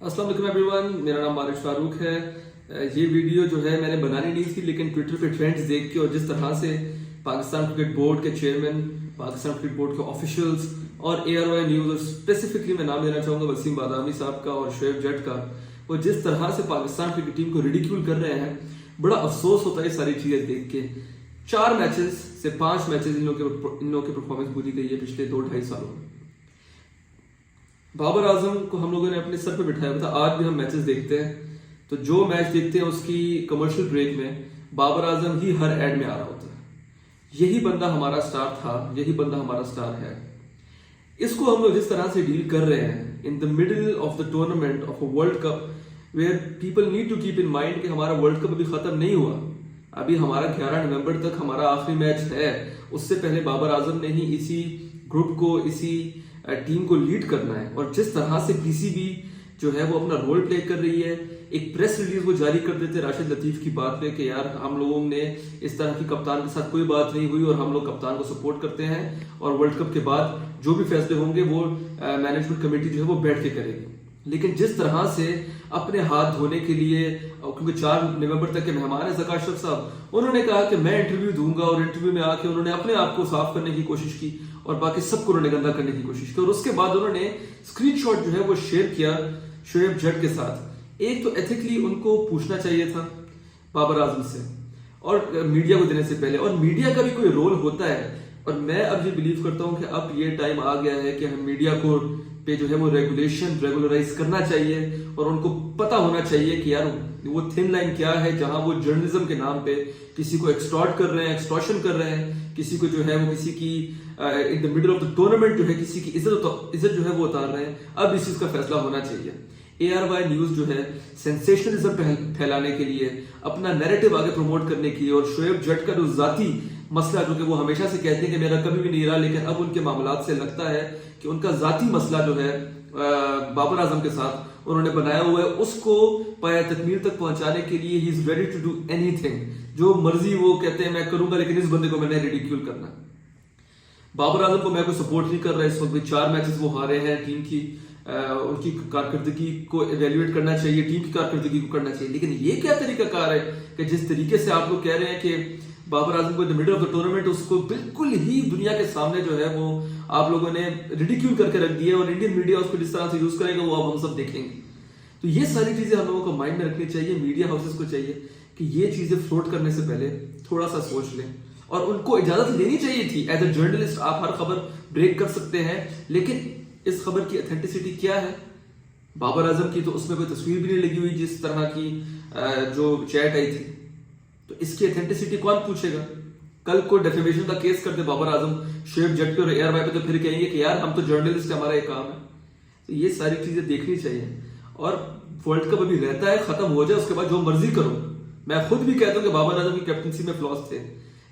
अस्सलाम वालेकुम एवरीवन, मेरा नाम बारिश फारूक है। ये वीडियो जो है मैंने बनानी नहीं थी, लेकिन ट्विटर पे ट्रेंड्स देख के और जिस तरह से पाकिस्तान क्रिकेट बोर्ड के चेयरमैन, पाकिस्तान क्रिकेट बोर्ड के ऑफिशियल्स और ARY न्यूज़, और स्पेसिफिकली मैं नाम लेना चाहूँगा वसीम बादामी साहब का और शोएब जट का, वो जिस तरह से पाकिस्तान क्रिकेट टीम को रिडिक्यूल कर रहे हैं, बड़ा अफसोस होता है ये सारी चीज़ें देख के। 4 मैचेस से 5 मैचेस इन लोगों की परफॉर्मेंस पूरी गई है पिछले 2-2.5 सालों में। बाबर आजम को हम लोगों ने अपने सर पे बिठाया था। आज भी हम मैचेस देखते हैं तो जो मैच देखते हैं उसकी कमर्शियल ब्रेक में बाबर आजम ही हर एड में आ रहा होता है। यही बंदा हमारा स्टार था, यही बंदा हमारा स्टार है। इसको हम लोग जिस तरह से डील कर रहे हैं in the middle of the tournament of a world cup, where people need to keep in mind कि हमारा वर्ल्ड कप अभी खत्म नहीं हुआ। अभी हमारा 11 नवंबर तक हमारा आखिरी मैच है। उससे पहले बाबर आजम ने ही इसी ग्रुप को, इसी टीम को लीड करना है। और जिस तरह से PCB जो है वो अपना रोल प्ले कर रही है, एक प्रेस रिलीज वो जारी कर देते राशिद लतीफ की बात पे कि यार हम लोगों ने इस तरह की कप्तान के साथ कोई बात नहीं हुई और हम लोग कप्तान को सपोर्ट करते हैं और वर्ल्ड कप के बाद जो भी फैसले होंगे वो मैनेजमेंट कमेटी जो है वो बैठ के करेगी। लेकिन जिस तरह से अपने हाथ धोने के लिए, क्योंकि 4 नवंबर तक के मेहमान है ज़का अशरफ साहब, उन्होंने कहा कि मैं इंटरव्यू दूंगा और इंटरव्यू में आके उन्होंने अपने आप को साफ करने की कोशिश की और बाकी सबको उन्होंने गंदा करने की कोशिश की। और उसके बाद उन्होंने स्क्रीनशॉट जो है वो शेयर किया शोएब जट के साथ। एक तो एथिकली उनको पूछना चाहिए था बाबर आजम से और मीडिया को देने से पहले, और मीडिया का भी कोई रोल होता है। और मैं अब ये बिलीव करता हूं कि अब ये टाइम आ गया है कि हम मीडिया को पे जो है वो रेगुलराइज करना चाहिए और उनको पता होना चाहिए कि यार वो थिन लाइन क्या है जहां वो जर्नलिज्म के नाम पे किसी को एक्सटॉर्ट कर रहे हैं, एक्सटॉर्शन कर रहे हैं, किसी को जो है वो किसी की इन the middle of the tournament जो है किसी की इज्जत जो है वो उतार रहे हैं। अब इस चीज का फैसला होना चाहिए। ARY न्यूज जो है सेंसेशनलिज्म फैलाने के लिए, अपना नैरेटिव आगे प्रमोट करने के लिए, और शोएब जट का जो जाती मसला जो कि वो हमेशा से कहते हैं कि मेरा कभी भी नहीं रहा, लेकिन अब उनके मामलात से लगता है कि उनका जाती मसला जो है बाबर आजम के साथ उन्होंने बनाया हुआ है, उसको पाया तकमील तक पहुंचाने के लिए he is ready to do anything. जो मर्जी वो कहते हैं मैं करूंगा, लेकिन इस बंदे को मैंने रिडिक्यूल करना। बाबर आजम को मैं कोई सपोर्ट नहीं कर रहा इस वक्त भी। 4 मैचेस वो हारे हैं। टीम की उनकी कारकर्दगी को एवेल्युएट करना चाहिए, टीम की कारकर्दगी को करना चाहिए। लेकिन ये क्या तरीकाकार है कि जिस तरीके से आप लोग कह रहे हैं कि बाबर आजम को इन the middle of the tournament उसको बिल्कुल ही दुनिया के सामने जो है वो आप लोगों ने रिडिक्यूल करके रख दिया और इंडियन मीडिया उसको जिस तरह से यूज करेगा वो अब हम सब देखेंगे। तो ये सारी चीजें हम लोगों को माइंड में रखनी चाहिए। मीडिया हाउसेस को चाहिए कि ये चीजें फ्लोट करने से पहले थोड़ा सा सोच लें और उनको इजाजत लेनी चाहिए थी। एज ए जर्नलिस्ट आप हर खबर ब्रेक कर सकते हैं, लेकिन इस खबर की ऑथेंटिसिटी क्या है? बाबर आजम की तो उसमें कोई तस्वीर भी नहीं लगी हुई जिस तरह की जो चैट आई थी, तो इसकी ऑथेंटिसिटी कौन पूछेगा? कल को डेफेमेशन का केस करते बाबर आजम शोएब जट पे और ARY पे, तो फिर कहेंगे कि यार हम तो जर्नलिस्ट है, हमारा एक काम है। तो ये सारी चीजें देखनी चाहिए। और वर्ल्ड कप अभी रहता है, खत्म हो जाए, उसके बाद जो मर्जी करो। मैं खुद भी कहता हूँ कि बाबर आजम की कैप्टनसी में फ्लॉज थे,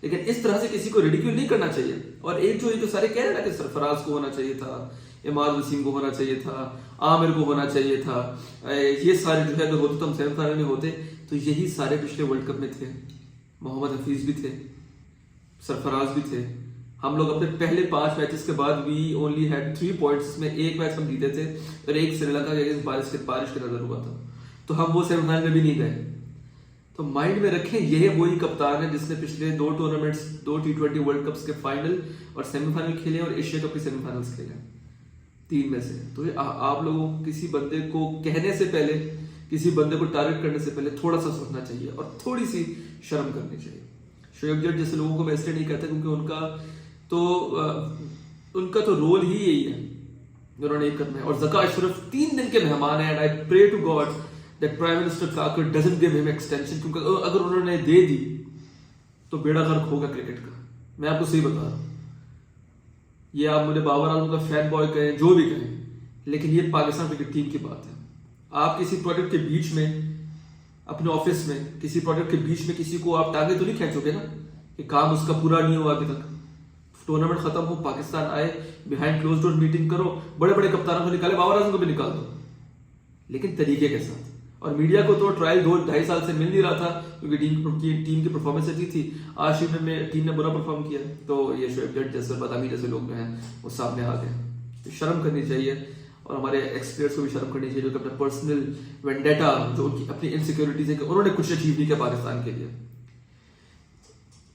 लेकिन इस तरह से किसी को रिडिक्यूल नहीं करना चाहिए। और एक जो सारे कह रहे हैं ना कि सरफराज को होना चाहिए था, इमाद वसीम को होना चाहिए था, आमिर को होना चाहिए था, ये सारे जो है अगर होते तो हम सेमीफाइनल में होते। तो यही सारे पिछले वर्ल्ड कप में थे। मोहम्मद हफीज भी थे, सरफराज भी थे। हम लोग अपने पहले 5 मैचेस के बाद भी ओनली हैड 3 पॉइंट्स में एक मैच हम जीते थे और एक श्रीलंका के अगेंस्ट बारिश के नजर हुआ था, तो हम वो सेमीफाइनल में भी नहीं गए। तो माइंड में रखें, यह वही कप्तान है जिसने पिछले 2 टूर्नामेंट्स, 2 T20 वर्ल्ड कप्स के फाइनल और सेमीफाइनल खेले और एशिया कप के सेमीफाइनल्स खेले, 3 में से। तो आप लोगों को किसी बंदे को कहने से पहले, किसी बंदे को टारगेट करने से पहले थोड़ा सा सोचना चाहिए और थोड़ी सी शर्म करनी चाहिए। शोएब जट जैसे लोगों को मैं इसलिए नहीं कहता क्योंकि उनका तो रोल ही यही है, उन्होंने ये करना है। और ज़का अशरफ 3 दिन के मेहमान है, and I pray to God that prime minister Kakar doesn't give him extension, क्योंकि अगर उन्होंने दे दी तो बेड़ा गर्क होगा क्रिकेट का। मैं आपको सही बता रहा हूं। ये आप मुझे बाबर आजम का फैन बॉय कहें, जो भी कहें, लेकिन ये पाकिस्तान क्रिकेट टीम की बात है। आप किसी प्रोजेक्ट के बीच में, अपने ऑफिस में किसी प्रोजेक्ट के बीच में किसी को आप टांगे तो नहीं खींचोगे ना कि काम उसका पूरा नहीं हुआ अभी तक। टूर्नामेंट खत्म हो, पाकिस्तान आए, बिहाइंड क्लोज डोर मीटिंग करो, बड़े बड़े कप्तानों को निकाले, बाबर आजम को भी निकाल दो, लेकिन तरीके के साथ। और मीडिया को तो ट्रायल 2-2.5 साल से मिल नहीं रहा था क्योंकि टीम की परफॉर्मेंस अच्छी थी। आज टीम ने बुरा परफॉर्म किया तो ये शोएब जट जैसे, बादामी जैसे लोग जो हैं वो सामने आ गए। तो शर्म करनी चाहिए। और हमारे एक्सपर्ट्स को भी शर्म करनी चाहिए, जो कि अपना पर्सनल वेंडेटा, जो उनकी अपनी इनसिक्योरिटीज है कि उन्होंने कुछ अचीव नहीं किया पाकिस्तान के लिए,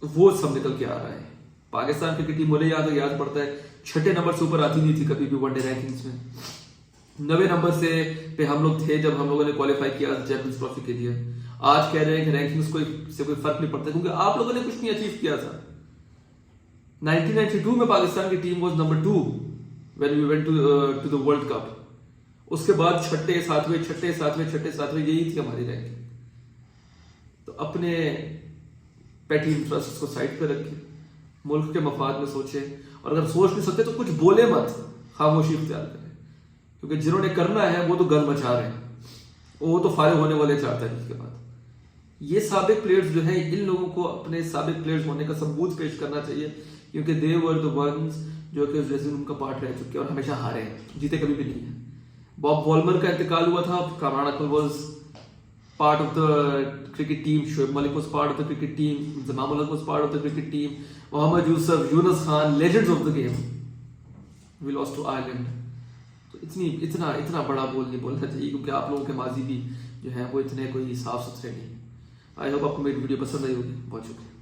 वो सब निकल के आ रहा है। पाकिस्तान क्रिकेट टीम मुझे याद पड़ता है 6 नंबर से ऊपर आती नहीं थी कभी भी वनडे रैंकिंग्स में। 9वें नंबर से पे हम लोग थे जब हम लोगों ने क्वालिफाई किया चैंपियंस ट्रॉफी के लिए। आज कह रहे हैं कि रैंकिंग्स से कोई फर्क नहीं पड़ता, क्योंकि आप लोगों ने कुछ नहीं अचीव किया था। 1992 में पाकिस्तान की team was number 2 when we went to the world cup. उसके बाद 6, 7वें यही थी हमारी रैंकिंग। तो अपने पेटी इंटरेस्ट को साइड पे रखें, मुल्क के मफाद में सोचे, और अगर सोच नहीं सकते तो कुछ बोले मत, खामोशी इख्तियार करें, क्योंकि जिन्होंने करना है वो तो गन मचा रहे हैं, वो तो फारिग होने वाले 4 तारीख के बाद। ये साबिक प्लेयर्स जो है, इन लोगों को अपने साबिक प्लेयर्स होने का सबूत पेश करना चाहिए, क्योंकि दे वर द वंस जो कि उस ड्रेसिंग रूम का पार्ट रह चुके हैं और हमेशा हारे हैं, जीते कभी भी नहीं है। बॉब वॉलमर का इंतकाल हुआ था, Kamran Akmal was part of the cricket team, Shoaib Malik was part of the cricket team, Inzamam Ulhaq was part of the cricket team, Mohammad Yusuf, Yunus Khan, legends of the game. We lost to Ireland. तो इतना बड़ा बोल नहीं बोलना चाहिए, क्योंकि आप लोगों के माजी भी जो है वो इतने कोई साफ सुथरे नहीं। आई होप आपको मेरी वीडियो पसंद आई होगी। बहुत शुक्रिया।